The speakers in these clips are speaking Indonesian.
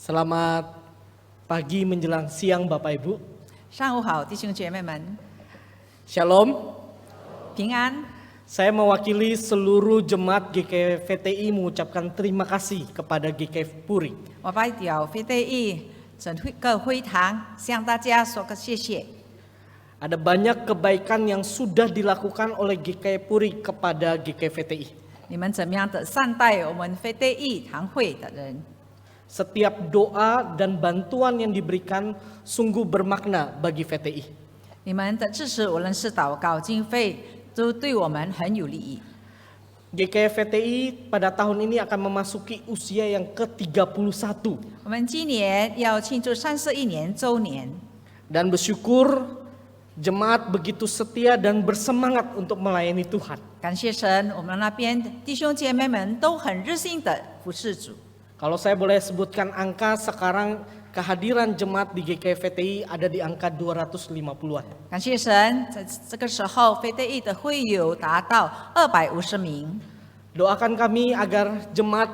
Selamat pagi menjelang siang Bapak Ibu. 上午好，弟兄姐妹们， Shalom. 平安。 Saya mewakili seluruh jemaat GKVTI mengucapkan terima kasih kepada GKV Puri. 我代表非对义整个会堂向大家说个谢谢。 Ada banyak kebaikan yang sudah dilakukan oleh GKV Puri kepada GKVTI. 你们怎么样的善待我们非对义堂会的人？ Setiap doa dan bantuan yang diberikan sungguh bermakna bagi VTI. 你们的支持，无论是祷告、经费，都对我们很有利益。 GKVTI pada tahun ini akan memasuki usia yang ke-31. 我们今年要庆祝31年周年， Dan bersyukur jemaat begitu setia dan bersemangat untuk melayani Tuhan. 感谢神，我们那边弟兄姐妹们都很热心的服侍主。 Kalau saya boleh sebutkan angka, sekarang kehadiran jemaat di GKVTI ada di angka 250-an. 感谢神，在这个时候，非对义的会友达到250名。 Doakan kami agar jemaat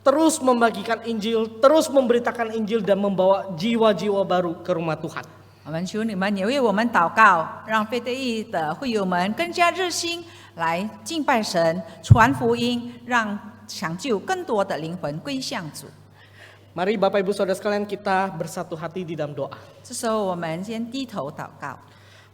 terus membagikan Injil, terus memberitakan Injil dan membawa jiwa-jiwa baru ke rumah Tuhan. 我们求你们也为我们祷告，让非对义的会友们更加热心来敬拜神、传福音，让抢救更多的灵魂归向主。 Mari Bapak Ibu Saudara sekalian kita bersatu hati di dalam doa. 这时候，我们先低头祷告。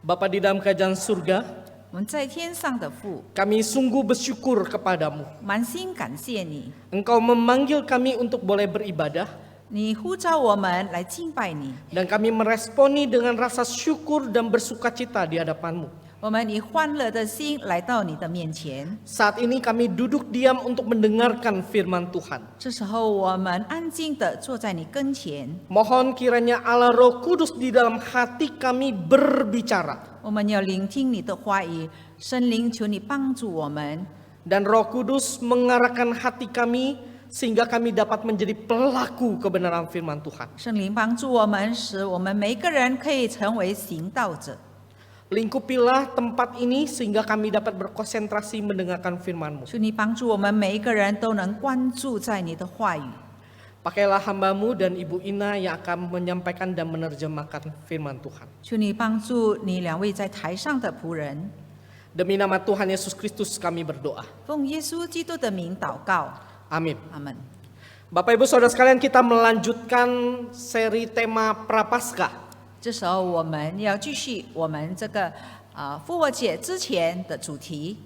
Bapa di dalam kerajaan surga, 我们在天上的父， kami sungguh bersyukur kepadamu. 满心感谢你， Engkau memanggil kami untuk boleh beribadah, 你呼召我们来敬拜你， dan kami meresponi dengan rasa syukur dan bersukacita di hadapanmu. 我们以欢乐的心来到你的面前。 Saat ini kami duduk diam untuk mendengarkan firman Tuhan. 这时候，我们安静的坐在你跟前， Mohon kiranya Allah Roh Kudus di dalam hati kami berbicara. 我们要聆听你的话语。圣灵，求你帮助我们。 Dan Roh Kudus mengarahkan hati kami sehingga kami dapat menjadi pelaku kebenaran firman Tuhan. 圣灵帮助我们，使我们每一个人可以成为行道者。 Lingkupilah tempat ini sehingga kami dapat berkonsentrasi mendengarkan firman-Mu. 求你帮助我们每一个人都能关注在你的话语。 Pakailah hamba-Mu dan Ibu Ina yang akan menyampaikan dan menerjemahkan firman Tuhan. 求你帮助你两位在台上的仆人， Demi nama Tuhan Yesus Kristus kami berdoa. 奉耶稣基督的名祷告， Amin. 阿门。 Bapak Ibu Saudara sekalian, kita melanjutkan seri tema Prapaskah. 这时候我们要继续我们这个复活节之前的主题。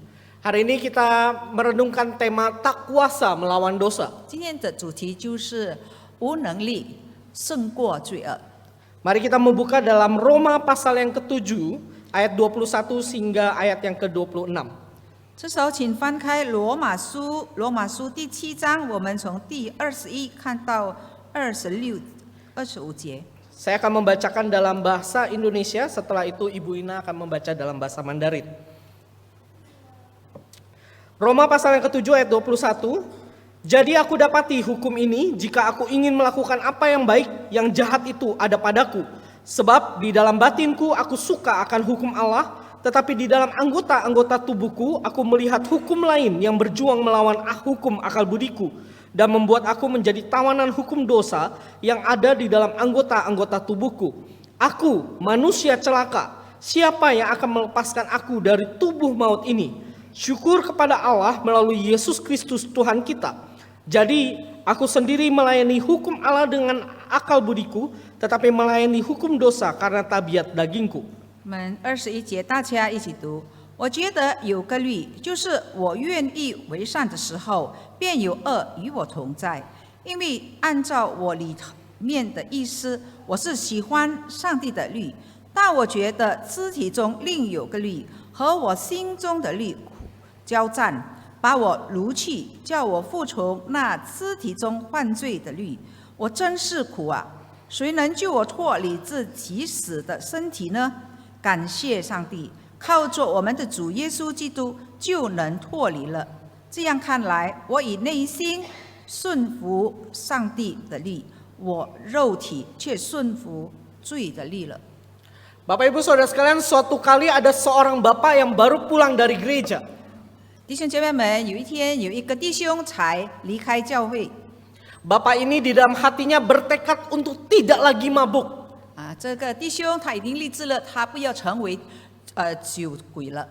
Hari ini kita merenungkan tema tak kuasa melawan dosa. 今天的主题就是无能力胜过罪恶。 Mari kita membuka dalam Roma pasal yang ke-7 ayat 21 hingga ayat yang ke-26. 这时候，请翻开罗马书第7章，我们从第21看到25节。 Saya akan membacakan dalam bahasa Indonesia, setelah itu Ibu Ina akan membaca dalam bahasa Mandarin. Roma pasal yang ke-7 ayat 21. Jadi aku dapati hukum ini, jika aku ingin melakukan apa yang baik, yang jahat itu ada padaku. Sebab di dalam batinku aku suka akan hukum Allah, tetapi di dalam anggota-anggota tubuhku aku melihat hukum lain yang berjuang melawan hukum akal budiku, dan membuat aku menjadi tawanan hukum dosa yang ada di dalam anggota-anggota tubuhku. Aku manusia celaka, siapa yang akan melepaskan aku dari tubuh maut ini? Syukur kepada Allah melalui Yesus Kristus Tuhan kita. Jadi aku sendiri melayani hukum Allah dengan akal budiku, tetapi melayani hukum dosa karena tabiat dagingku. 我们21节大家一起读。我觉得有个律，就是我愿意为善的时候，便有恶与我同在。因为按照我里面的意思，我是喜欢上帝的律，但我觉得肢体中另有个律，和我心中的律交战，把我掳去，叫我服从那肢体中犯罪的律。我真是苦啊！谁能救我脱离这即死的身体呢？感谢上帝，靠着我们的主耶稣基督就能脱离了。这样看来，我以内心顺服上帝的律，我肉体却顺服罪的律了。 Bapak Ibu Saudara sekalian, suatu kali ada seorang bapak yang baru pulang dari gereja. 弟兄姐妹们，有一天有一个弟兄才离开教会， Bapak ini di dalam hatinya bertekad untuk tidak lagi mabuk. 这个弟兄他已经立志了，他不要成为酒鬼了，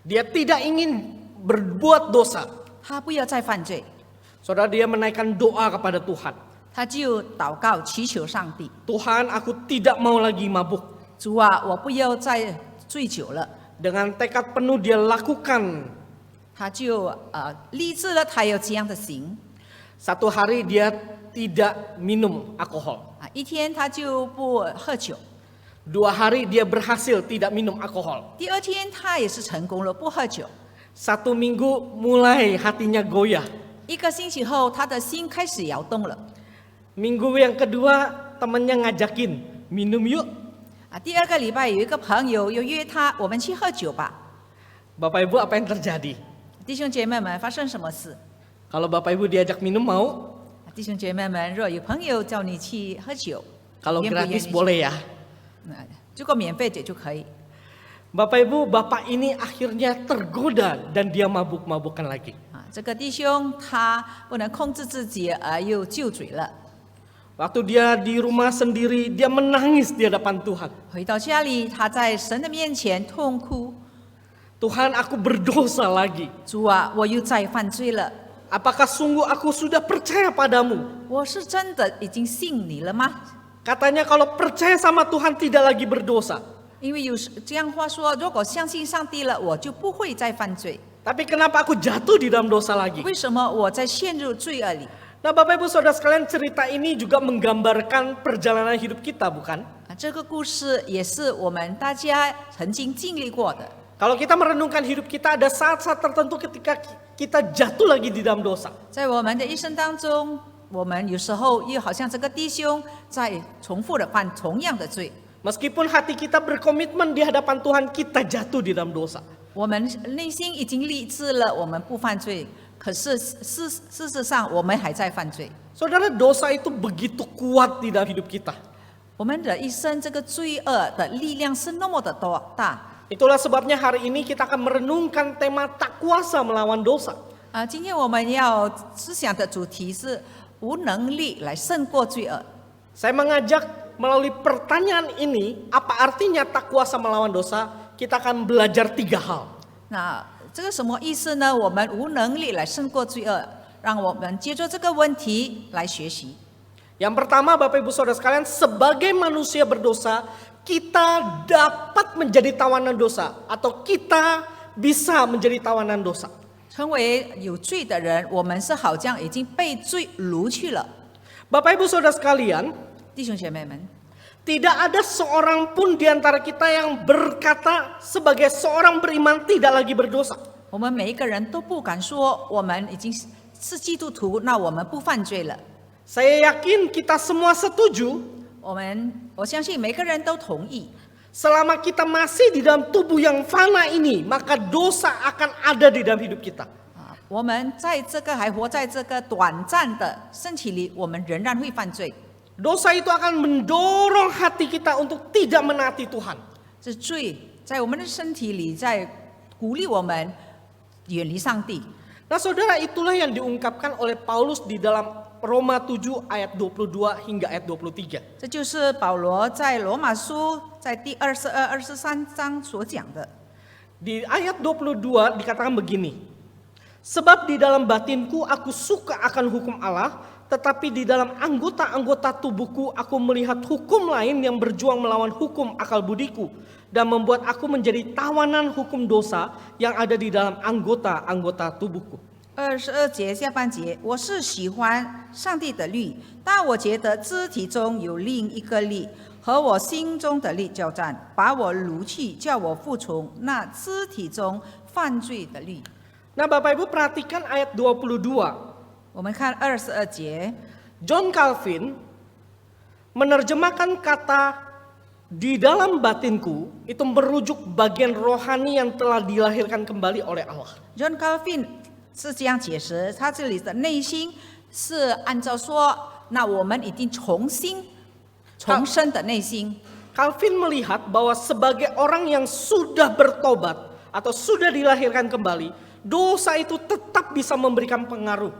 Dia tidak ingin berbuat dosa. 他不要再犯罪， Saudara, dia menaikkan doa kepada Tuhan. 他就祷告祈求上帝， Tuhan, aku tidak mau lagi mabuk. 主啊，我不要再醉酒了。 Dengan tekad penuh dia lakukan. 他就立志了，他要这样的行。 Satu hari dia tidak minum alkohol. 一天他就不喝酒， 2 hari dia berhasil tidak minum alkohol. 第二天他也是成功了，不喝酒。 1 minggu mulai hatinya goyah. 1个星期后，他的心开始摇动了。 Minggu yang kedua temannya ngajakin minum yuk. 第2个礼拜有一个朋友又约他，我们去喝酒吧。 Bapak Ibu, apa yang terjadi? 弟兄姐妹们，发生什么事？ Kalau Bapak Ibu diajak minum mau? 弟兄姐妹们，若有朋友叫你去喝酒， Kalau 愿不愿意 gratis 去 boleh ya. 如果免费的就可以。 Bapak Ibu, bapak ini akhirnya tergoda dan dia mabuk-mabukan lagi. 这个弟兄他不能控制自己，而又就嘴了。 Waktu dia di rumah sendiri, dia menangis di hadapan Tuhan. 回到家里，他在神的面前痛哭： Tuhan, aku berdosa lagi. 主啊，我又再犯罪了。 Apakah sungguh aku sudah percaya padamu? 我是真的已经信你了吗？ Katanya kalau percaya sama Tuhan tidak lagi berdosa. 因为有这样话说，如果相信上帝了，我就不会再犯罪。 Tapi kenapa aku jatuh di dalam dosa lagi? 为什么我在陷入罪恶里？ Nah, Bapak Ibu Saudara sekalian, cerita ini juga menggambarkan perjalanan hidup kita, bukan? 这个故事也是我们大家曾经经历过的。 Kalau kita merenungkan hidup kita, ada saat-saat tertentu ketika kita jatuh lagi di dalam dosa. 在我们的一生当中，我们有时候又好像这个弟兄在重复的犯同样的罪。 Meskipun hati kita berkomitmen di hadapan Tuhan, kita jatuh di dalam dosa. 我们内心已经立志了，我们不犯罪，可是事实上我们还在犯罪。 Saudara, dosa itu begitu kuat di dalam hidup kita. 我们的一生这个罪恶的力量是那么的多大。 Itulah sebabnya hari ini kita akan merenungkan tema tak kuasa melawan dosa. 今天我们要思想的主题是无能力来胜过罪恶。 Saya mengajak melalui pertanyaan ini, apa artinya tak kuasa melawan dosa? Kita akan belajar 3 hal. 那这个什么意思呢？我们无能力来胜过罪恶，让我们接着这个问题来学习。 Yang pertama, Bapak Ibu Saudara sekalian, sebagai manusia berdosa, kita dapat menjadi tawanan dosa atau kita bisa menjadi tawanan dosa. 成为有罪的人，我们是好像已经被罪掳去了。 Bapak Ibu Saudara sekalian, 弟兄姐妹们， tidak ada seorang pun di antara kita yang berkata sebagai seorang beriman tidak lagi berdosa. 我们每一个人都不敢说我们已经是基督徒，那我们不犯罪了。 Saya yakin kita semua setuju 我相信每个人都同意， selama kita masih di dalam tubuh yang fana ini, maka dosa akan ada di dalam hidup kita. 我们在这个还活在这个短暂的身体里，我们仍然会犯罪。 Dosa itu akan mendorong hati kita untuk tidak menaati Tuhan. 这罪在我们的身体里，在鼓励我们远离上帝。 Nah, saudara, itulah yang diungkapkan oleh Paulus di dalam Roma 7 ayat 22 hingga ayat 23. 这就是保罗在罗马书在第22、23章所讲的。 Di ayat 22 dikatakan begini. Sebab di dalam batinku aku suka akan hukum Allah, tetapi di dalam anggota-anggota tubuhku aku melihat hukum lain yang berjuang melawan hukum akal budiku dan membuat aku menjadi tawanan hukum dosa yang ada di dalam anggota-anggota tubuhku. 22节下半节，我是喜欢上帝的律，但我觉得肢体中有另一个律和我心中的律交战，把我掳去，叫我服从那肢体中犯罪的律。 Nah, Bapak Ibu perhatikan ayat 22. 我们看22节， John Calvin menerjemahkan kata di dalam batinku itu merujuk bagian rohani yang telah dilahirkan kembali oleh Allah. John Calvin 是这样解释，他这里的内心是按照说，那我们已经重生的内心。 Calvin melihat bahwa sebagai orang yang sudah bertobat atau sudah dilahirkan kembali, dosa itu tetap bisa memberikan pengaruh.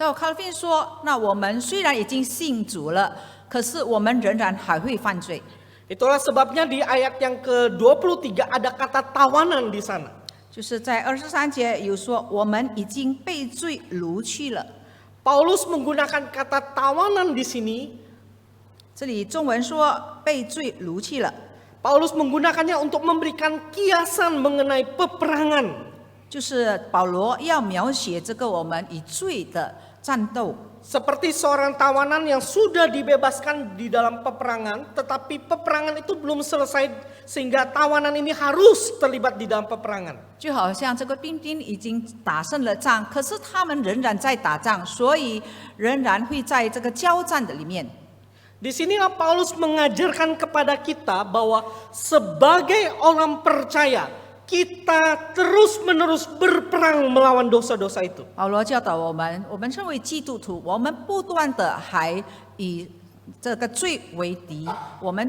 照卡尔宾说，那我们虽然已经信主了，可是我们仍然还会犯罪。 Itulah sebabnya di ayat yang ke-23 ada kata tawanan di sana. 就是在23节有说，我们已经被罪掳去了。 Paulus menggunakan kata tawanan di sini. 这里中文说被罪掳去了， Paulus menggunakannya untuk memberikan kiasan mengenai peperangan. 就是保罗要描写这个我们与罪的战斗。 Seperti seorang tawanan yang sudah dibebaskan di dalam peperangan, tetapi peperangan itu belum selesai sehingga tawanan ini harus terlibat di dalam peperangan. 就好像这个兵丁已经打胜了仗，可是他们仍然在打仗，所以仍然会在这个交战的里面。 Disinilah Paulus mengajarkan kepada kita bahwa sebagai orang percaya, kita terus-menerus berperang melawan dosa-dosa itu. 保罗教导我们，我们身为基督徒，我们不断的还以这个罪为敌，我们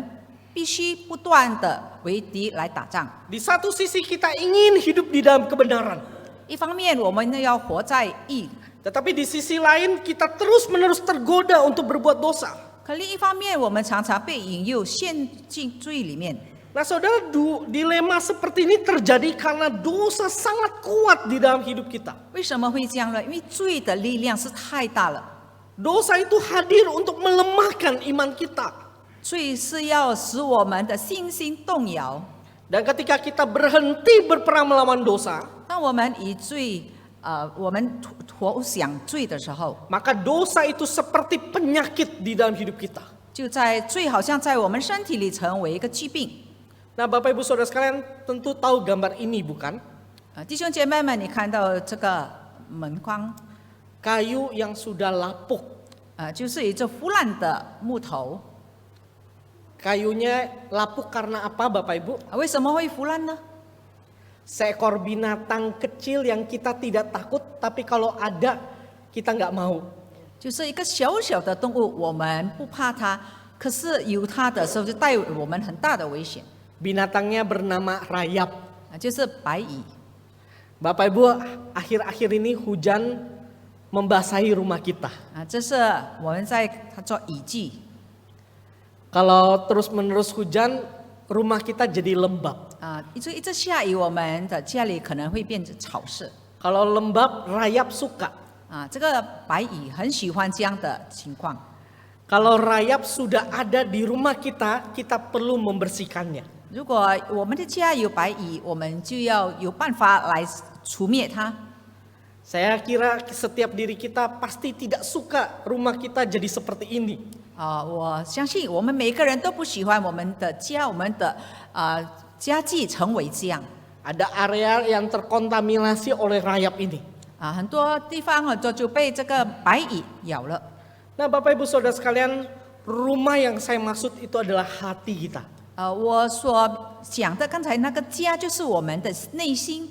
必须不断的为敌来打仗。 Di satu sisi kita ingin hidup di dalam kebenaran, 一方面，我们要活在义， tetapi di sisi lain kita terus-menerus tergoda untuk berbuat dosa. 可另一方面，我们常常被引诱陷进罪里面。 Nah saudara, dilema seperti ini terjadi karena dosa sangat kuat di dalam hidup kita. 为什么会这样呢？因为罪的力量是太大了， Dosa itu hadir untuk melemahkan iman kita. 罪是要使我们的信心动摇。 Dan ketika kita berhenti berperang melawan dosa, 当我们以罪，我们投降罪的时候， maka dosa itu seperti penyakit di dalam hidup kita. 就在罪好像在我们身体里成为一个疾病。 Nah Bapak Ibu Saudara sekalian tentu tahu gambar ini bukan? 弟兄姐妹们，你看到这个门框， Kayu yang sudah lapuk. 就是一只腐烂的木头。 Kayunya lapuk karena apa Bapak Ibu? 为什么会腐烂呢？ Seekor binatang kecil yang kita tidak takut, tapi kalau ada kita nggak mau. 就是一个小小的动物，我们不怕它，可是有它的时候就带我们很大的危险。 Binatangnya bernama rayap. 就是白蚁。 Bapak Ibu, akhir-akhir ini hujan membasahi rumah kita. 这是我们在做蚁剂。 Kalau terus-menerus hujan, rumah kita jadi lembab. 一直下雨，我们的家里可能会变成潮湿。 Kalau lembab, rayap suka. 这个白蚁很喜欢这样的情况。 Kalau rayap sudah ada di rumah kita, kita perlu membersihkannya. 如果我们的家有白蚁，我们就要有办法来除灭它。 Saya kira setiap diri kita pasti tidak suka rumah kita jadi seperti ini. 我相信我们每个人都不喜欢我们的家，我们的家具成为这样。 Ada area yang terkontaminasi oleh rayap ini. 很多地方就被这个白蚁咬了。 Nah Bapak Ibu Saudara sekalian, rumah yang saya maksud itu adalah hati kita. 我所讲的刚才那个家就是我们的内心。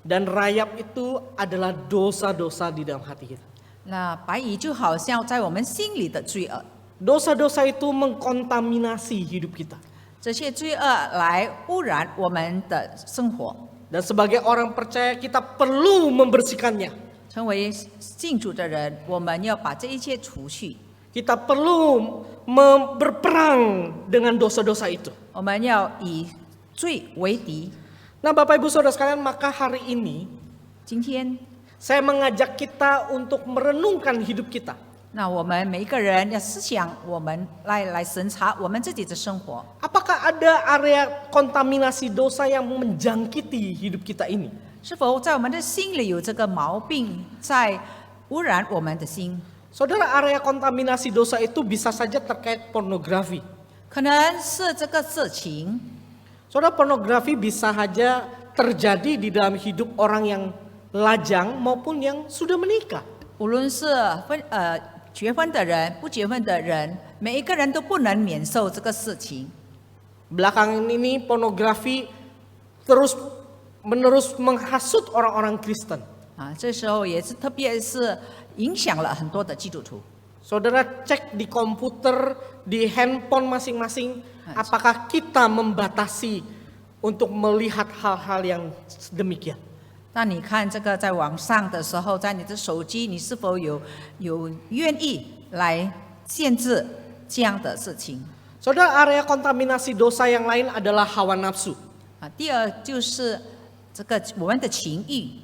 Dan rayap itu adalah dosa-dosa di dalam hati kita. 那白蚁就好像在我们心里的罪恶， Dosa-dosa itu mengkontaminasi hidup kita. 这些罪恶来污染我们的生活。 Dan sebagai orang percaya kita perlu membersihkannya. 成为信主的人，我们要把这一切除去。 Kita perlu berperang dengan dosa-dosa itu. 我们要以罪为敌。 Nah Bapak Ibu Saudara sekalian, maka hari ini 今天， saya mengajak kita untuk merenungkan hidup kita. 那我们每一个人要思想，我们来审查我们自己的生活。 Apakah ada area kontaminasi dosa yang menjangkiti hidup kita ini? 是否在我们的心里有这个毛病在污染我们的心？ Saudara, area kontaminasi dosa itu bisa saja terkait pornografi. 可能是这个色情， Saudara, pornografi bisa saja terjadi di dalam hidup orang yang lajang maupun yang sudah menikah. 无论是结婚的人、不结婚的人，每一个人都不能免受这个事情。 Belakangan ini pornografi terus-menerus menghasut orang-orang Kristen. 这时候也是特别是影响了很多的基督徒。 Saudara cek di komputer, di handphone masing-masing, apakah kita membatasi untuk melihat hal-hal yang demikian? 当你看这个在网上的时候，在你的手机，你是否有愿意来限制这样的事情？ Saudara, area kontaminasi dosa yang lain adalah hawa nafsu. 第二就是这个我们的情欲。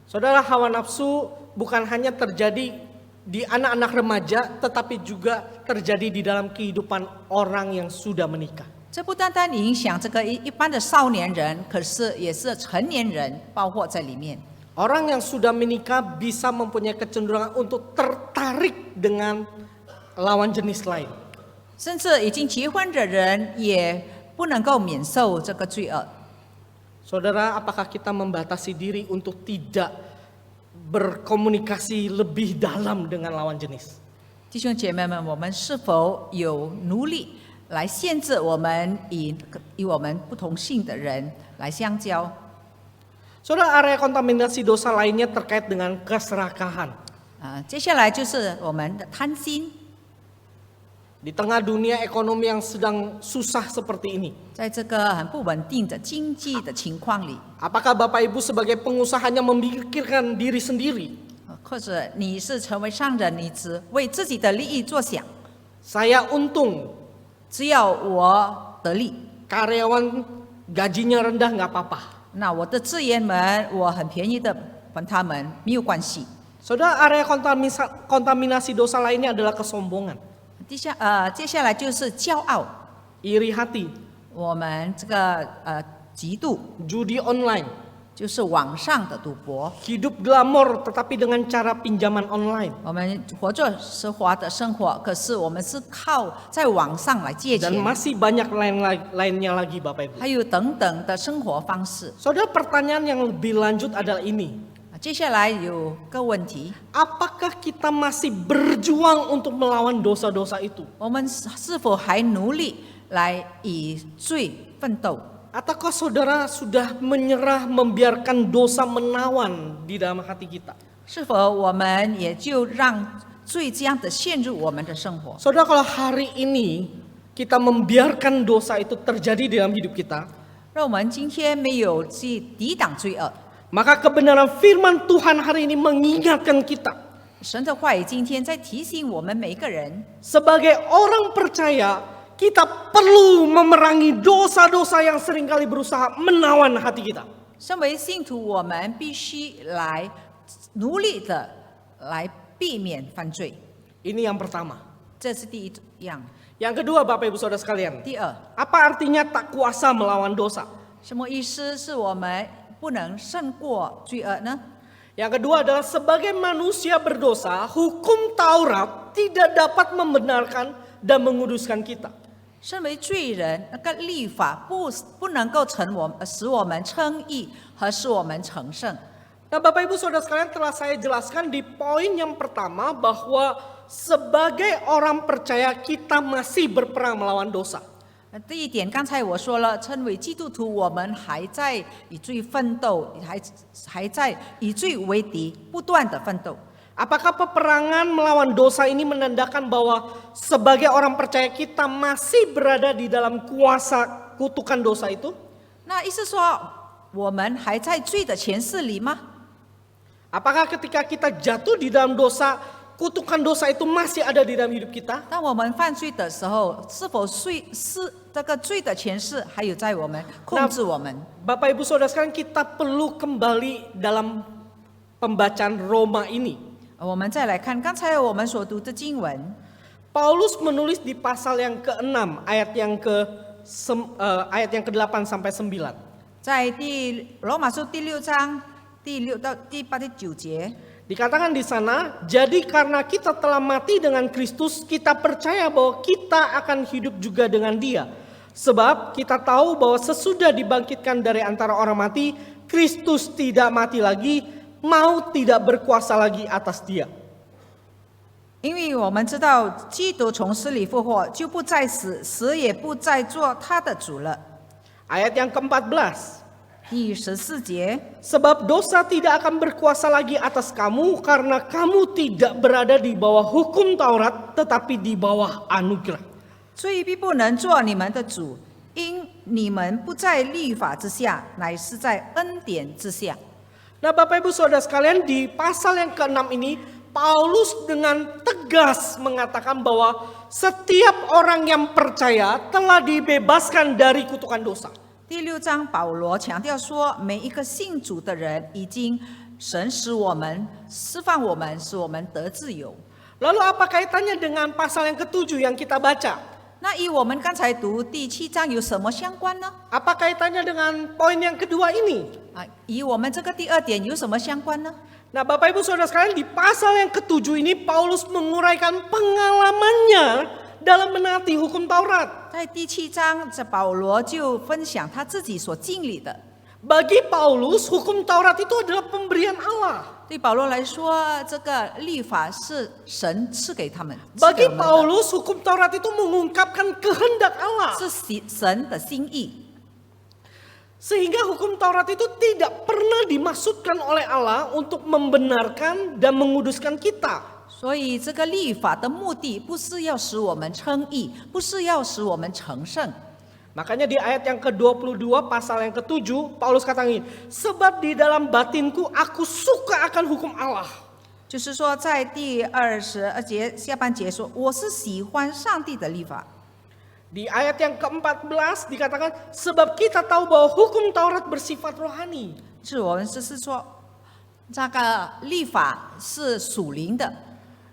Saudara, hawa nafsu bukan hanya terjadi di anak-anak remaja, tetapi juga terjadi di dalam kehidupan orang yang sudah menikah. 这不单单影响这个一般的少年人，可是也是成年人包括在里面。 Orang yang sudah menikah bisa mempunyai kecenderungan untuk tertarik dengan lawan jenis lain. 甚至已经结婚的人也不能够免受这个罪恶。 Saudara, apakah kita membatasi diri untuk tidak berkomunikasi lebih dalam dengan lawan jenis? 弟兄姐妹们，我们是否有努力来限制我们与我们不同性的人来相交？ Saudara, area kontaminasi dosa lainnya terkait dengan keserakahan. 接下来就是我们的贪心。 Di tengah dunia ekonomi yang sedang susah seperti ini, 在这个很不稳定的经济的情况里， apakah Bapak Ibu sebagai pengusaha hanya memikirkan diri sendiri? 或者你是成为商人，你只为自己的利益着想， Saya untung, 只要我得利， karyawan gajinya rendah nggak apa-apa. 那我的职员们我很便宜的还他们没有关系。 Saudara, area kontaminasi dosa lainnya adalah kesombongan, 接下来就是骄傲， iri hati, 我们这个嫉妒， judi online, 就是网上的赌博。 hidup glamor tetapi dengan cara pinjaman online, 我们活着奢华的生活，可是我们是靠在网上来借 dan 钱， masih banyak lainnya lagi Bapak Ibu. 还有等等的生活方式。 Saudara, pertanyaan yang lebih lanjut adalah ini. 接下来有个问题， Apakah kita masih berjuang untuk melawan dosa-dosa itu? 我们是否还努力来与罪奋斗？ Ataukah saudara sudah menyerah membiarkan dosa menawan di dalam hati kita? 是否我们也就让罪这样的陷入我们的生活？ Saudara, kalau hari ini kita membiarkan dosa itu terjadi di dalam hidup kita, 让我们今天没有去抵挡罪恶， maka kebenaran firman Tuhan hari ini mengingatkan kita 神的话语今天在提醒我们每一个人， sebagai orang percaya kita perlu memerangi dosa-dosa yang seringkali berusaha menawan hati kita. 身为信徒，我们必须来努力的来避免犯罪， Ini yang pertama. 这是第一样。 Yang kedua, Bapak Ibu Saudara sekalian, 第二， apa artinya tak kuasa melawan dosa? 什么意思？是我们不能胜过罪恶呢？ Yang kedua adalah sebagai manusia berdosa, hukum Taurat tidak dapat membenarkan dan menguduskan kita. 身为罪人，那个律法不能够使我们称义和使我们成圣。 Nah, Bapak Ibu Saudara sekalian, telah saya jelaskan di poin yang pertama bahwa sebagai orang percaya kita masih berperang melawan dosa. 第一点，刚才我说了，称为基督徒，我们还在与罪奋斗，还在以罪为敌，不断的奋斗。 Apakah peperangan melawan dosa ini menandakan bahwa sebagai orang percaya kita masih berada di dalam kuasa kutukan dosa itu? 那意思说，我们还在罪的权势里吗？ Apakah ketika kita jatuh di dalam dosa, kutukan dosa itu masih ada di dalam hidup kita? 当我们犯罪的时候，是否这个罪的权势还有在我们控制我们？ Bapak Ibu Saudara sekalian, kita perlu kembali dalam pembacaan Roma ini. 我们再来看刚才我们所读的经文， Paulus menulis di pasal yang ke-6 ayat yang ke-8 sampai 9. 在罗马书第6章第6到第8、第9节。 Dikatakan di sana, jadi karena kita telah mati dengan Kristus, kita percaya bahwa kita akan hidup juga dengan Dia. Sebab kita tahu bahwa sesudah dibangkitkan dari antara orang mati, Kristus tidak mati lagi, maut tidak berkuasa lagi atas Dia. 因为我们知道基督从死里复活，就不再死，死也不再做他的主了。 Ayat yang ke-14. 第14节， Sebab dosa tidak akan berkuasa lagi atas kamu karena kamu tidak berada di bawah hukum Taurat tetapi di bawah anugerah. 罪必不能做你们的主，因你们不在律法之下，乃是在恩典之下。Nah, Bapak Ibu Saudara sekalian, di pasal yang ke-6 ini Paulus dengan tegas mengatakan bahwa setiap orang yang percaya telah dibebaskan dari kutukan dosa. 第6章，保罗强调说，每一个信主的人已经神使我们释放我们，使我们得自由。 Lalu apa kaitannya dengan pasal yang ke-7 yang kita baca? 那与我们刚才读第7章有什么相关呢？ Apa kaitannya dengan poin yang kedua ini? 与我们这个第2点有什么相关呢？ Nah, Bapak Ibu Saudara sekalian, di pasal yang ke-7 ini Paulus menguraikan pengalamannya dalam menaati hukum Taurat. 在第7章，这保罗就分享他自己所经历的。 Bagi Paulus, hukum Taurat itu adalah pemberian Allah. 对保罗来说，这个律法是神赐给他们，赐 Bagi 给我们的， Paulus, hukum Taurat itu mengungkapkan kehendak Allah. 是神的心意。 Sehingga hukum Taurat itu tidak pernah dimaksudkan oleh Allah untuk membenarkan dan menguduskan kita. 所以这个律法的目的不是要使我们称义，不是要使我们成圣。 Makanya di ayat yang ke-22 pasal yang ke-7 Paulus katakan ini, sebab di dalam batinku aku suka akan hukum Allah. 就是说，在第22节下半节说，我是喜欢上帝的律法。 Di ayat yang ke-14 dikatakan, sebab kita tahu bahwa hukum Taurat bersifat rohani. 是我们只是说，这个律法是属灵的，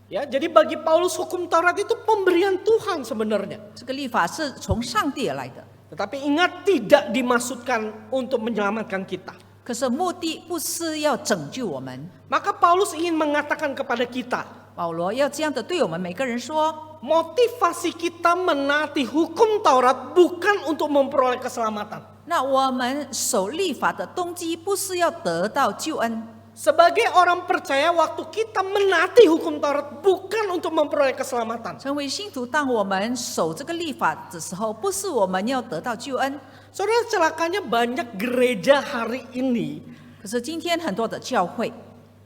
Ya, jadi bagi Paulus hukum Taurat itu pemberian Tuhan sebenarnya. 这个律法是从上帝而来的。 Tetapi ingat, tidak dimaksudkan untuk menyelamatkan kita. 可是目的不是要拯救我们， Maka Paulus ingin mengatakan kepada kita, 保罗要这样的对我们每个人说： motivasi kita menaati hukum Taurat bukan untuk memperoleh keselamatan. 那我们守律法的动机不是要得到救恩。 Sebagai orang percaya, waktu kita menaati hukum Taurat bukan untuk memperoleh keselamatan. 成为信徒，当我们守这个律法的时候，不是我们要得到救恩。 Saudara, celakanya banyak gereja hari ini 可是今天很多的教会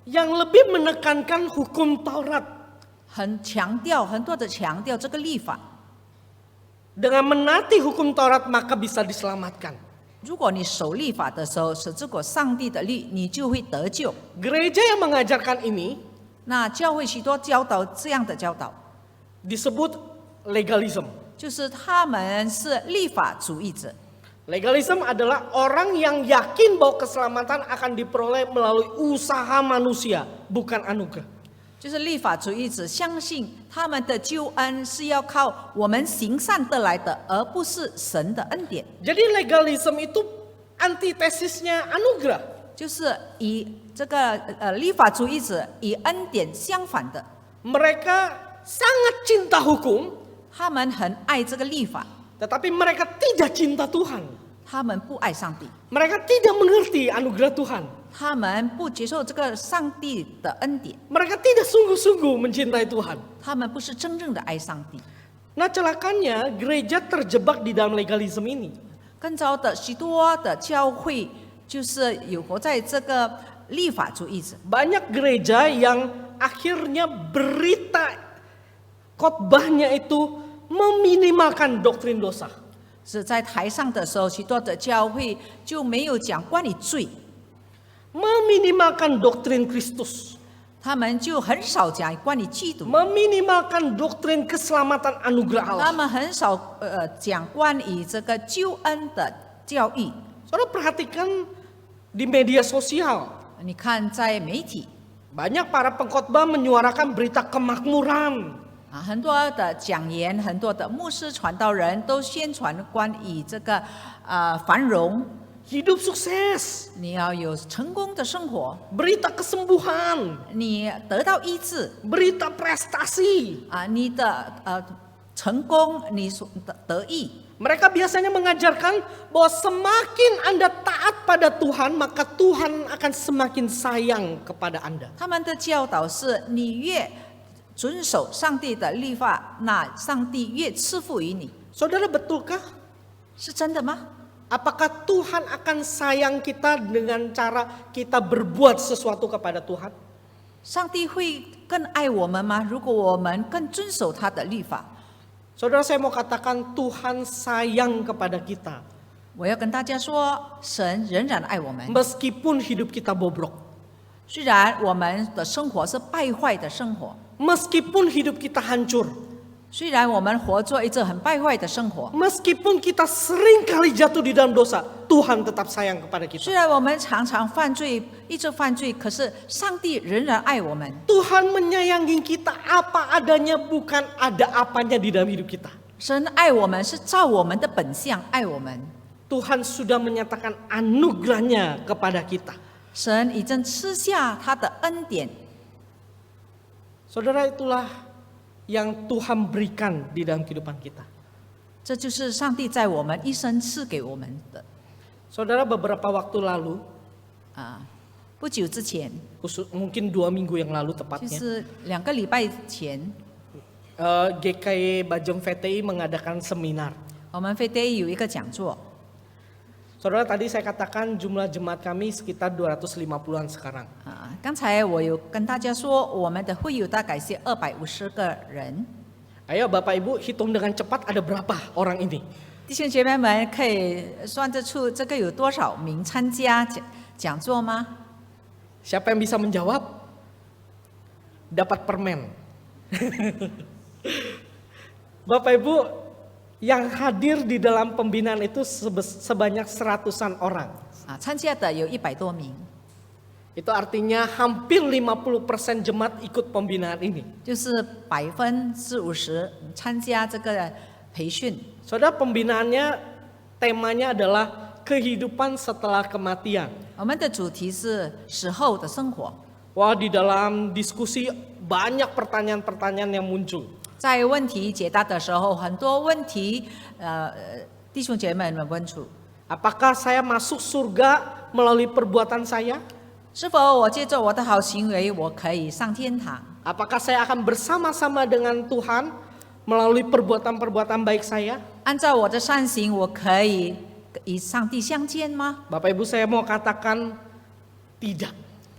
yang lebih menekankan hukum Taurat. 很多的强调这个律法。 Dengan menaati hukum Taurat maka bisa diselamatkan. 如果你守律法的时候，是这个上帝的律，你就会得救。 Gereja yang mengajarkan ini 那教会许多教导这样的教导， disebut legalism. 就是他们是律法主义者。 Legalism adalah orang yang yakin bahwa keselamatan akan diperoleh melalui usaha manusia, bukan anugerah. 就是律法主义者相信他们的救恩是要靠我们行善得来的，而不是神的恩典。 Jadi legalism itu antitesisnya anugerah. 就是以这个律法主义者以恩典相反的， Mereka sangat cinta hukum, 他们很爱这个律法， tetapi mereka tidak cinta Tuhan. 他们不爱上帝， Mereka tidak mengerti anugerah Tuhan. 他们不接受这个上帝的恩典， Mereka tidak sungguh-sungguh mencintai Tuhan. 他们不是真正的爱上帝。 Nah, celakanya gereja terjebak di dalam legalism ini. 更糟的，许多的教会就是有活在这个律法主义者。 Banyak gereja yang akhirnya berita khotbahnya itu meminimalkan doktrin dosa. 是在台上的时候，许多的教会就没有讲关于罪， Meminimalkan doktrin Kristus. 他们就很少讲关于基督， Meminimalkan doktrin keselamatan anugerah 他 Allah. 们很少讲关于这个救恩的教育。 Saudara perhatikan di media sosial. 你看，在媒体 Banyak para pengkhotbah menyuarakan berita kemakmuran. 很多的讲言，很多的牧师传道人都宣传关于这个繁荣， Hidup sukses. 你要有成功的生活， Berita kesembuhan. 你得到医治 Berita prestasi. 你的成功，你所得益。 Mereka biasanya mengajarkan bahwa semakin Anda taat pada Tuhan, maka Tuhan akan semakin sayang kepada Anda. 他们的教导是，你越遵守上帝的律法，那上帝越赐福于你。 Saudara, betulkah? 是真的吗？ Apakah Tuhan akan sayang kita dengan cara kita berbuat sesuatu kepada Tuhan? 上帝会更爱我们吗？如果我们更遵守他的律法， Saudara, saya mau katakan Tuhan sayang kepada kita. 我要跟大家说，神仍然爱我们， Meskipun hidup kita bobrok. 虽然我们的生活是败坏的生活， Meskipun hidup kita hancur, 虽然我们活做一个很败坏的生活， meskipun kita sering kali jatuh di dalam dosa, Tuhan tetap sayang kepada 虽 kita. 然我们常常犯罪，一直犯罪，可是上帝仍然爱我们。 Tuhan menyayangi kita apa adanya, bukan ada apanya di dalam hidup kita. 神爱我们是照我们的本相爱我们， Tuhan sudah menyatakan anugerahnya kepada kita. 神已经赐下他的恩典。 Saudara, itulah yang Tuhan berikan di dalam kehidupan kita. 这就是上帝在我们一生赐给我们的。 Saudara, beberapa waktu lalu, 不久之前， mungkin 2 minggu yang lalu 就 tepatnya, 是2个礼拜前， GKI Bajong VTI mengadakan seminar. 我们飞地有一个讲座。 Saudara, tadi saya katakan jumlah jemaat kami sekitar 250-an sekarang. 刚才我有跟大家说，我们的会友大概是250个人。 Ayo Bapak Ibu hitung dengan cepat ada berapa orang ini? 弟兄姐妹们，可以算得出这个有多少名参加讲座吗？ Siapa yang bisa menjawab? Dapat permen. Bapak Ibu, yang hadir di dalam pembinaan itu sebanyak 100-an orang. 参加的有100多名， Itu artinya hampir 50% jemaat ikut pembinaan ini. 就是40%-50%参加这个培训。 Saudara, pembinaannya temanya adalah kehidupan setelah kematian. 我们的主题是死后的生活。 Wah, di dalam diskusi banyak pertanyaan-pertanyaan yang muncul. 在问题解答的时候，很多问题，弟兄姐妹们问出： Apakah saya masuk surga melalui perbuatan saya? 是否我借着我的好行为，我可以上天堂？ Apakah saya akan bersama-sama dengan Tuhan melalui perbuatan-perbuatan baik saya? 按照我的善行，我可以与上帝相见吗？ Bapak Ibu, saya mau katakan tidak.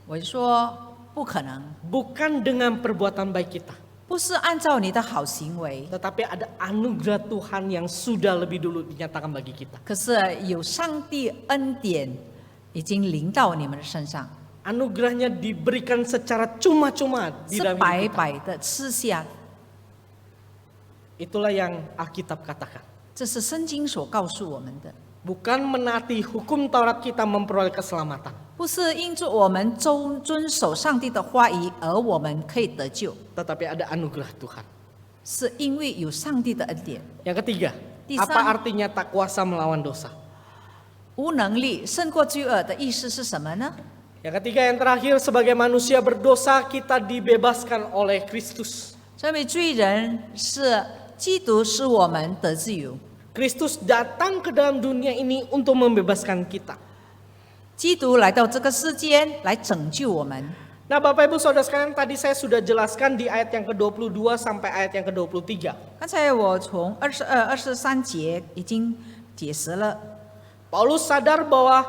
我说不可能， Bukan dengan perbuatan baik kita, 不是按照你的好行为， tetapi ada anugerah Tuhan yang sudah lebih dulu dinyatakan bagi kita. 可是有上帝恩典已经临到你们的身上， Anugerahnya diberikan secara cuma-cuma di 是 dalam 白 hidup kita. 白的赐下。 Itulah yang Alkitab katakan. 这是圣经所告诉我们的， Bukan menaati hukum Taurat kita memperoleh keselamatan, 不是因着我们遵守上帝的话语而我们可以得救， tetapi ada anugerah Tuhan. 是因为有上帝的恩典。 Yang ketiga, Di apa sana- artinya tak kuasa melawan dosa? 无能力胜过罪恶的意思是什么呢？ Yang ketiga, yang terakhir, sebagai manusia berdosa kita dibebaskan oleh Kristus. 身为罪人是基督使我们得自由， Kristus datang ke dalam dunia ini untuk membebaskan kita. 基督来到这个世间来拯救我们。 Nah, Bapak Ibu Saudara sekalian, tadi saya sudah jelaskan di ayat yang ke-22 sampai ayat yang ke-23. 刚才我从22、23节已经解释了， Paulus sadar bahwa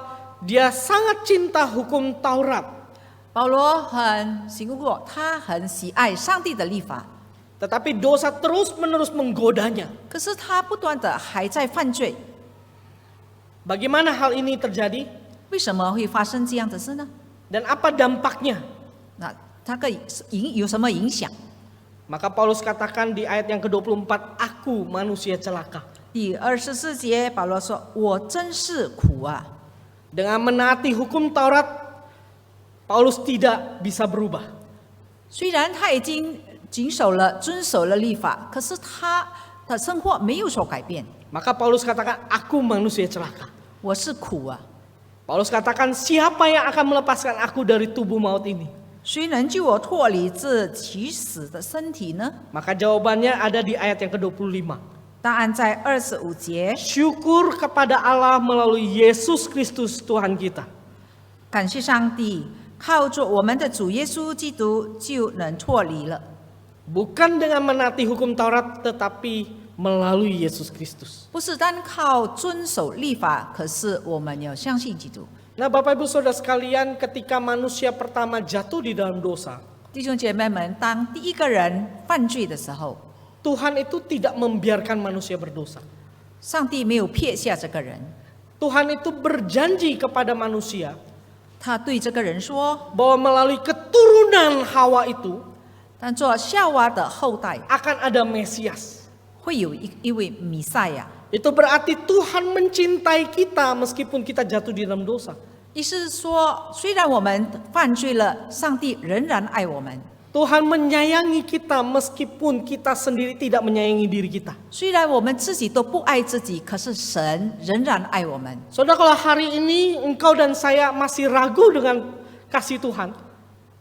dia sangat cinta hukum Taurat, 保罗很醒悟过，他很喜爱上帝的律法， tetapi dosa terus-menerus menggodanya. 可是他不断的还在犯罪。 Bagaimana hal ini terjadi 为什么会发生这样的事呢？ dan apa dampaknya? 那它有什么影响？ Maka Paulus katakan di ayat yang ke-24, aku manusia celaka. 第24节，保罗说：“我真是苦啊！ Dengan menaati hukum Taurat, Paulus tidak bisa berubah. 虽然他已经遵守了律法，可是他的生活没有所改变。 Maka Paulus katakan, aku manusia celaka. 我是苦啊！ Paulus katakan, siapa yang akan melepaskan aku dari tubuh maut ini? 谁能救我脱离这起死的身体呢？ Maka jawabannya ada di ayat yang ke-25. 答案在25节。 Syukur kepada Allah melalui Yesus Kristus Tuhan kita. 感谢上帝，靠着我们的主耶稣基督就能脱离了， Bukan dengan menaati hukum Taurat, tetapi melalui Yesus Kristus. 不是单靠遵守律法，可是我们要相信基督。 Nah, Bapak Ibu Saudara sekalian, ketika manusia pertama jatuh di dalam dosa, 弟兄姐妹们，当第一个人犯罪的时候， Tuhan itu tidak membiarkan manusia berdosa. 上帝没有撇下这个人， Tuhan itu berjanji kepada manusia, 他对这个人说 bahwa melalui keturunan Hawa itu 当做夏娃的后代 akan ada Mesias. 会有一位弥赛亚。 Itu berarti Tuhan mencintai kita meskipun kita jatuh di dalam dosa. 意思是说，虽然我们犯罪了，上帝仍然爱我们。 Tuhan menyayangi kita meskipun kita sendiri tidak menyayangi diri kita. 虽然我们自己都不爱自己，可是神仍然爱我们。 Saudara, kalau hari ini engkau dan saya masih ragu dengan kasih Tuhan,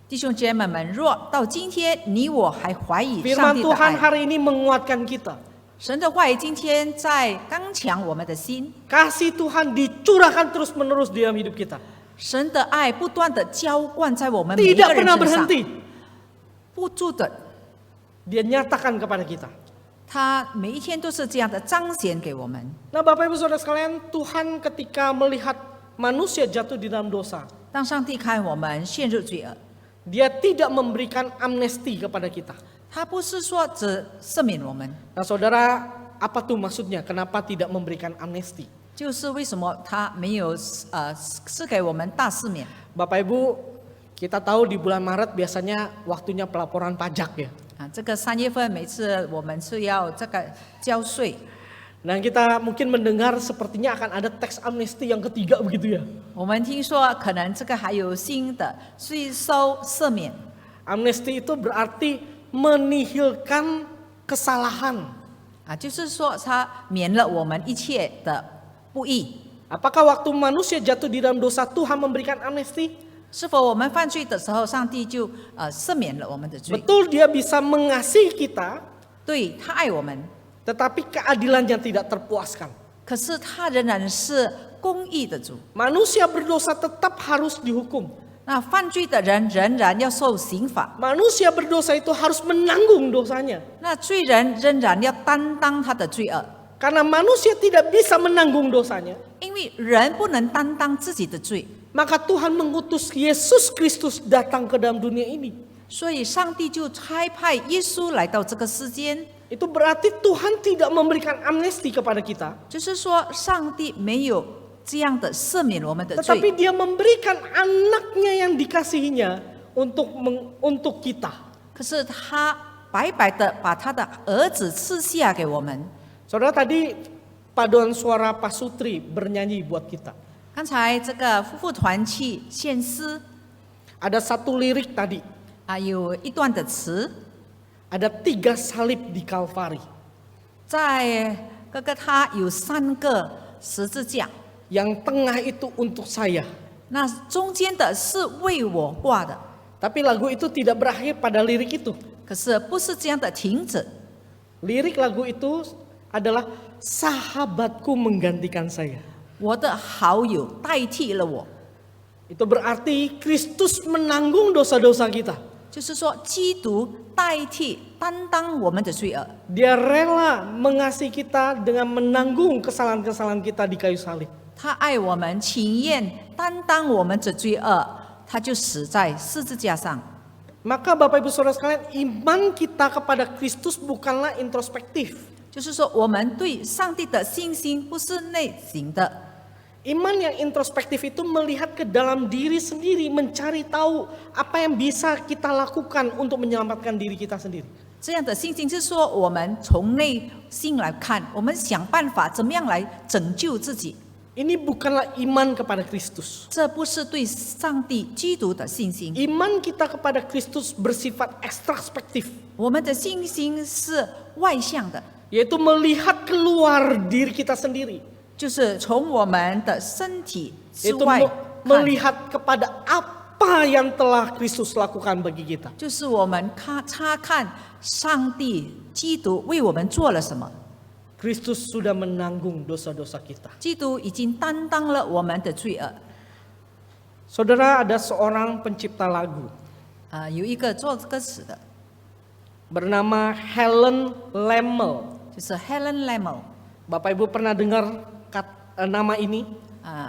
弟兄姐妹们，若到今天你我还怀疑上 firman 帝的 Tuhan 爱， hari ini menguatkan kita. 神的话语今天在刚强我们的心， Kasih Tuhan dicurahkan terus-menerus di dalam hidup kita. 神的爱不断的浇灌在我们每一 Tidak 个人 pernah 身上， berhenti. 不住的， Dia nyatakan kepada kita. 他每一天都是这样的彰显给我们。 Nah, Bapak Ibu Saudara sekalian, Tuhan ketika melihat manusia jatuh di dalam dosa, 当上帝看我们陷入罪恶， Dia tidak memberikan amnesti kepada kita. 他不是说只赦免我们， Nah, Saudara, apa tuh maksudnya? Kenapa tidak memberikan amnesti? 就是为什么他没有赐给我们大赦免？ Bapak Ibu, kita tahu di bulan Maret biasanya waktunya pelaporan pajak ya. 啊，这个3月份每次我们是要这个交税， Nah, kita mungkin mendengar sepertinya akan ada tax amnesty yang ketiga begitu ya. 我们听说可能这个还有新的税收赦免。 Amnesti itu berarti menihilkan kesalahan. 啊，就是说他免了我们一切的不义。 Apakah waktu manusia jatuh di dalam dosa Tuhan memberikan amnesti? 是否我们犯罪的时候，上帝就赦免了我们的罪？ Betul, dia bisa mengasihi kita, 对他爱我们， tetapi keadilannya tidak terpuaskan. 可是他仍然是公义的主。 Manusia berdosa tetap harus dihukum. 那犯罪的人仍然要受刑罚， Manusia berdosa itu harus menanggung dosanya. 那罪人仍然要担当他的罪恶， Karena manusia tidak bisa menanggung dosanya, 因为人不能担当自己的罪， maka Tuhan mengutus Yesus Kristus datang ke dalam dunia ini. 所以上帝就差派耶稣来到这个世间。 Itu berarti Tuhan tidak memberikan amnesti kepada kita, 就是说，上帝没有这样的赦免我们的罪， tetapi Dia memberikan anaknya yang dikasihinya untuk kita. 可是他白白的把他的儿子赐下给我们。 Saudara, tadi paduan suara Pak Sutri bernyanyi buat kita. 刚才这个夫妇团契献诗 Ada satu lirik tadi, 啊，有一段的词， ada 3 salib di Kalvari. 在他有3个十字架， Yang tengah itu untuk saya. 那中间的是为我挂的， Tapi lagu itu tidak berakhir pada lirik itu. 可是不是这样的停止。 Lirik lagu itu adalah sahabatku menggantikan saya. 我的好友代替了我， Itu berarti Kristus menanggung dosa-dosa kita. 就是说基督代替担当我们的罪恶， Dia rela mengasihi kita dengan menanggung kesalahan-kesalahan kita di kayu salib. 他爱我们，情愿担当我们的罪恶，他就死在十字架上。 Maka Bapak Ibu Saudara sekalian, iman kita kepada Kristus bukanlah introspektif. 就是说，我们对上帝的信心不是内省的， Iman yang introspektif itu melihat ke dalam diri sendiri, mencari tahu apa yang bisa kita lakukan untuk menyelamatkan diri kita sendiri. 这样的信心是说，我们从内心来看，我们想办法怎么样来拯救自己。 Ini bukanlah iman kepada Kristus. 这不是对上帝基督的信心， Iman kita kepada Kristus bersifat ekstraspektif, 我们的信心是外向的， yaitu melihat keluar diri kita sendiri, 就是从我们的身体之 yaitu 外看， melihat kepada apa yang telah Kristus lakukan bagi kita. 就是我们查看上帝基督为我们做了什么。 Kristus sudah menanggung dosa-dosa kita. 基督已经担当了我们的罪恶。 Saudara, ada seorang pencipta lagu 有一个作歌词的， bernama Helen Lemmel. 就是 Helen Lemmel。 Bapak Ibu pernah dengar nama ini?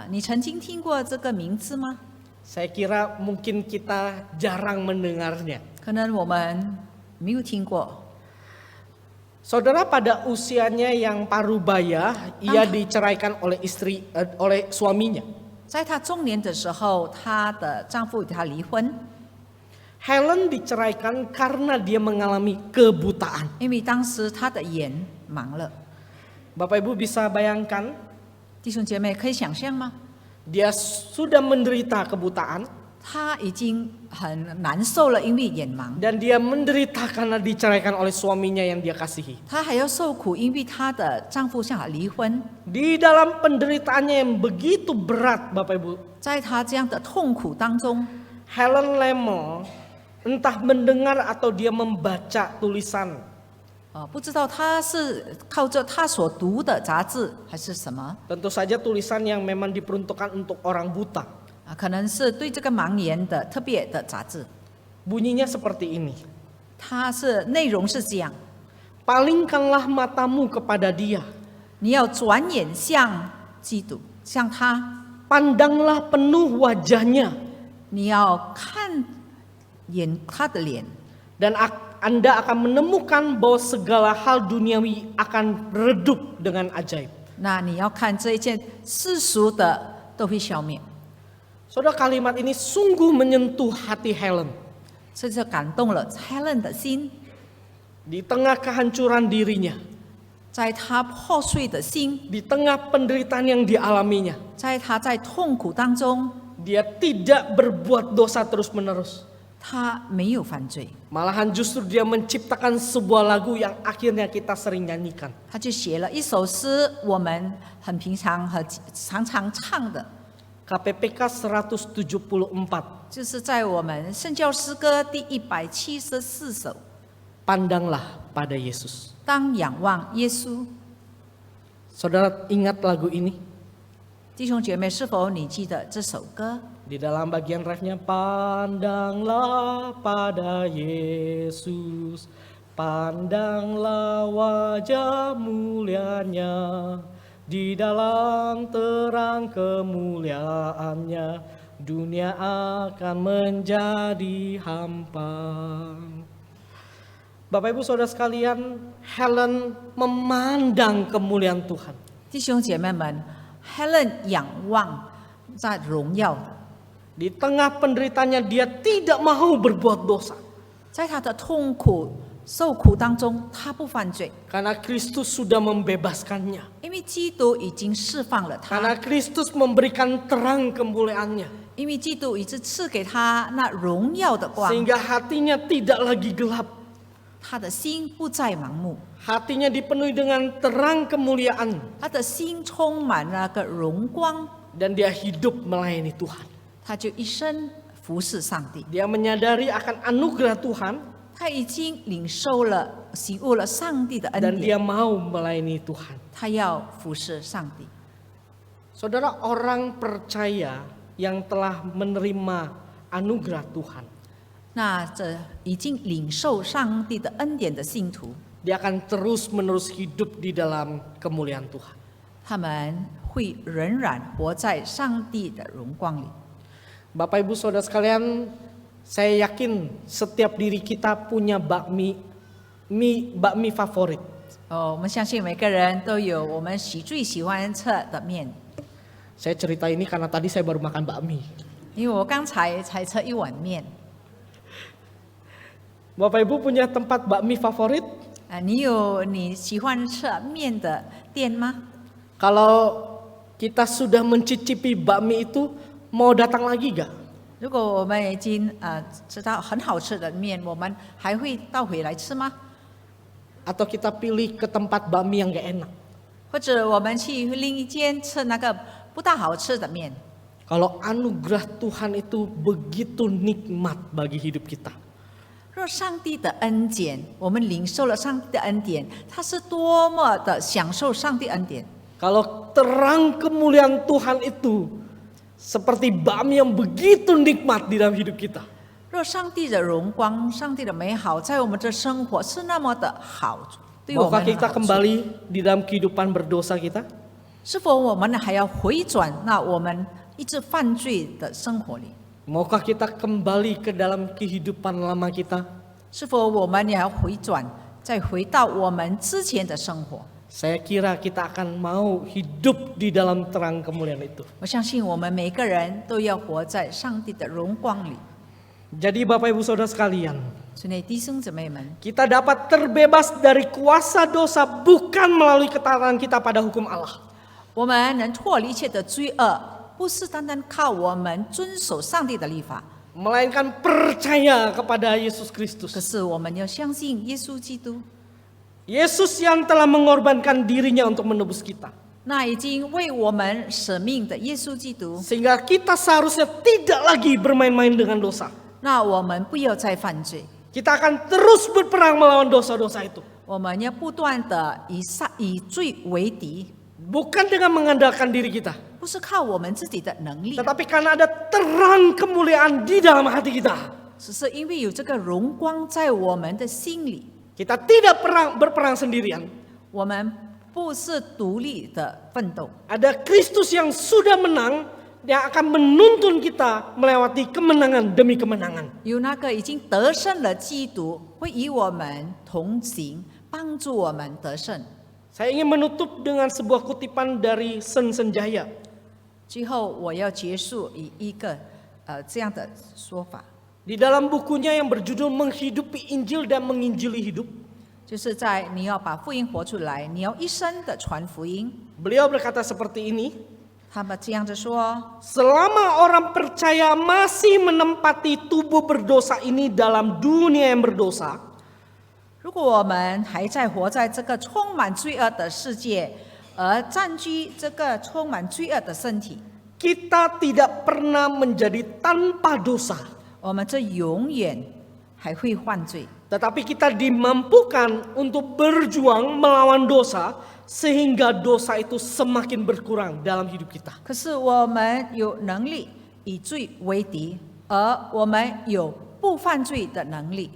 你曾经听过这个名字吗？ Saya kira mungkin kita jarang mendengarnya. 可能我们没有听过。 Saudara, pada usianya yang parubaya, ia diceraikan oleh suaminya. 在她中年的时候，她的丈夫与她离婚， Helen diceraikan karena dia mengalami kebutaan. 因为当时她的眼盲了。 Bapak Ibu bisa bayangkan, 弟兄姐妹可以想象吗？ dia sudah menderita kebutaan 她已经很难受了，因为眼盲， dan dia menderita karena diceraikan oleh suaminya yang dia kasihi. 她还要受苦，因为她的丈夫向她离婚。 Di dalam penderitaannya yang begitu berat, Bapak Ibu, 在她这样的痛苦当中， Helen Lemmel entah mendengar atau dia membaca tulisan, 不知道她是靠着她所读的杂志还是什么， tentu saja tulisan yang memang diperuntukkan untuk orang buta. 可能是对这个盲眼的特别的杂志。 Bunyinya seperti ini. 它是内容是这样： Palingkanlah matamu kepada dia, 你要转眼向基督，向他， pandanglah penuh wajahnya, 你要看眼他的脸， dan Anda akan menemukan bahwa segala hal duniawi akan redup dengan ajaib. 那你要看这一件世俗的都会消灭。 Saudara, kalimat ini sungguh menyentuh hati Helen. 这就感动了 Helen 的心， Di tengah kehancuran dirinya, 在她破碎的心， di tengah penderitaan yang dialaminya, 在她在痛苦当中， dia tidak berbuat dosa terus-menerus. 她没有犯罪， Malahan justru dia menciptakan sebuah lagu yang akhirnya kita sering nyanyikan. 她就写了一首诗，我们很平常和常常唱的， KPPK 174, 就是在我们圣教诗歌第174首。 pandanglah pada Yesus. 当仰望耶稣， Saudara ingat lagu ini? 弟兄姐妹，是否你记得这首歌？ Di dalam bagian refnya, pandanglah pada Yesus, pandanglah wajah mulianya, di dalam terang kemuliaannya, dunia akan menjadi hampa. Bapak Ibu Saudara sekalian, Helen memandang kemuliaan Tuhan. 弟兄姐妹们 ，Helen 仰望在荣耀的， Di tengah penderitaannya dia tidak mau berbuat dosa. 在她的痛苦、受苦当中，她不犯罪， Karena Kristus sudah membebaskannya. 因为基督已经释放了 Karena 她， Kristus memberikan terang kemuliaannya. 因为基督已经赐给她那荣耀的光， Sehingga hatinya tidak lagi gelap. 她的心不再盲目， Hatinya dipenuhi dengan terang kemuliaan. 她的心充满那个荣光， Dan dia hidup melayani Tuhan. 她就一生服侍上帝。 Dia menyadari akan anugerah Tuhan. 她已经领受了、醒悟了上帝的恩 Dan 典， dia mau melayani Tuhan. 她要服侍上帝。 Saudara, orang percaya yang telah menerima anugerah Tuhan, 那这已经领受上帝的恩典的信徒， dia akan terus-menerus hidup di dalam kemuliaan Tuhan. 他们会仍然活在上帝的荣光里。 Bapak Ibu Saudara sekalian, saya yakin setiap diri kita punya bakmi favorit. 我们相信每个人都有我们最喜欢吃的面， Saya cerita ini karena tadi saya baru makan bakmi. 因为我刚才吃一碗面。 Bapak Ibu punya tempat bakmi favorit? 你有你喜欢吃面的店吗？ Kalau kita sudah mencicipi bakmi itu, mau datang lagi gak? 如果我们已经知道很好吃的面，我们还会倒回来吃吗？ Atau kita pilih ke tempat bakmi yang gak enak? 或者我们去另一间吃那个不大好吃的面？ Kalau anugerah Tuhan itu begitu nikmat bagi hidup kita. 若上帝的恩典，我们领受了上帝的恩典，他是多么的享受上帝恩典。 Kalau terang kemuliaan Tuhan itu seperti bakmi yang begitu nikmat di dalam hidup kita. 若上帝的荣光、上帝的美好在我们的生活是那么的好，对我 Maukah 们的 kita 好处， kembali di dalam kehidupan berdosa kita? 是否我们还要回转那我们一直犯罪的生活里？ Maukah kita kembali ke dalam kehidupan lama kita? 是否我们也要回转，再回到我们之前的生活？ Saya kira kita akan mau hidup di dalam terang kemuliaan itu. 我相信我们每个人都要活在上帝的荣光里。 Jadi Bapak Ibu Saudara sekalian, 所以弟兄姊妹们， kita dapat terbebas dari kuasa dosa bukan melalui ketaatan kita pada hukum Allah. 我们能脱离一切的罪恶，不是单单靠我们遵守上帝的律法， Melainkan percaya kepada Yesus 可 Kristus. 是我们要相信耶稣基督， Yesus yang telah mengorbankan dirinya untuk menebus kita. 那已经为我们舍命的耶稣基督， Sehingga kita seharusnya tidak lagi bermain-main dengan dosa. 那我们不要再犯罪， Kita akan terus berperang melawan dosa-dosa itu. 我们要不断的以罪为敌， Bukan dengan mengandalkan diri kita. 不是靠我们自己的能力， Tetapi karena ada terang kemuliaan di dalam hati kita. 只是因为有这个荣光在我们的心里， Kita tidak berperang sendirian. 我们不是独立的奋斗， Ada Kristus yang sudah menang, yang akan menuntun kita melewati kemenangan demi kemenangan. 有那个已经得胜的基督会与我们同行，帮助我们得胜。 Saya ingin menutup dengan sebuah kutipan dari Sen Senjaya. 最后，我要结束以一个这样的说法， Di dalam bukunya yang berjudul Menghidupi Injil dan Menginjili Hidup, 就是在你要把福音活出来，你要一生的传福音。 beliau berkata seperti ini, 他们这样子说： selama orang percaya masih menempati tubuh berdosa ini dalam dunia yang berdosa, 如果我们还在活在这个充满罪恶的世界，而占据这个充满罪恶的身体， kita tidak pernah menjadi tanpa dosa. 我们这永远还会犯罪。 Tetapi kita dimampukan untuk berjuang melawan dosa sehingga dosa itu semakin berkurang dalam hidup kita. 可是我们有能力以罪为敌，而我们有不犯罪的能力。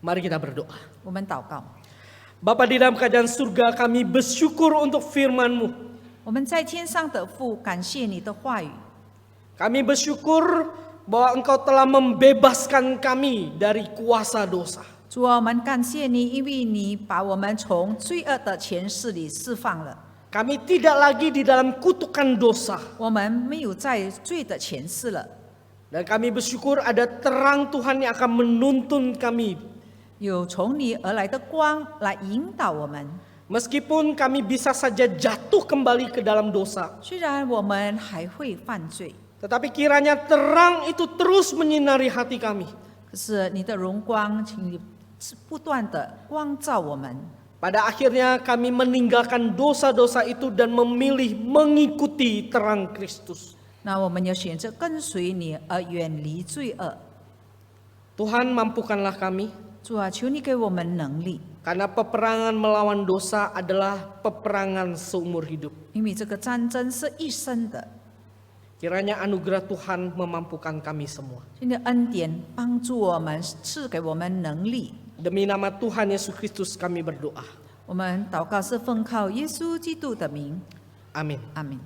Mari kita berdoa. 我们祷告， Bapa di dalam kerajaan surga, kami bersyukur untuk firman-Mu. 我们在天上的父，感谢你的话语。 Kami bersyukur bahwa Engkau telah membebaskan kami dari kuasa dosa. 主啊，我们感谢你，因为你把我们从罪恶的权势里释放了， Kami tidak lagi di dalam kutukan dosa. 我们没有在罪的权势了。 Dan kami bersyukur ada terang Tuhan yang akan menuntun kami. 有从你而来的光来引导我们。 Meskipun kami bisa saja jatuh kembali ke dalam dosa. 虽然我们还会犯罪， Tetapi kiranya terang itu terus menyinari hati kami. 可是你的荣光，请你不断的光照我们。 Pada akhirnya kami meninggalkan dosa-dosa itu dan memilih mengikuti terang Kristus. 那我们要选择跟随你而远离罪恶。 Tuhan mampukanlah kami. 主啊，求你给我们能力， Karena peperangan melawan dosa adalah peperangan seumur hidup. 因为这个战争是一生的。 Kiranya anugerah Tuhan memampukan kami semua. 你的恩典帮助我们，赐给我们能力。 Demi nama Tuhan Yesus Kristus kami berdoa. 我们祷告是奉靠耶稣基督的名， Amin. 阿门。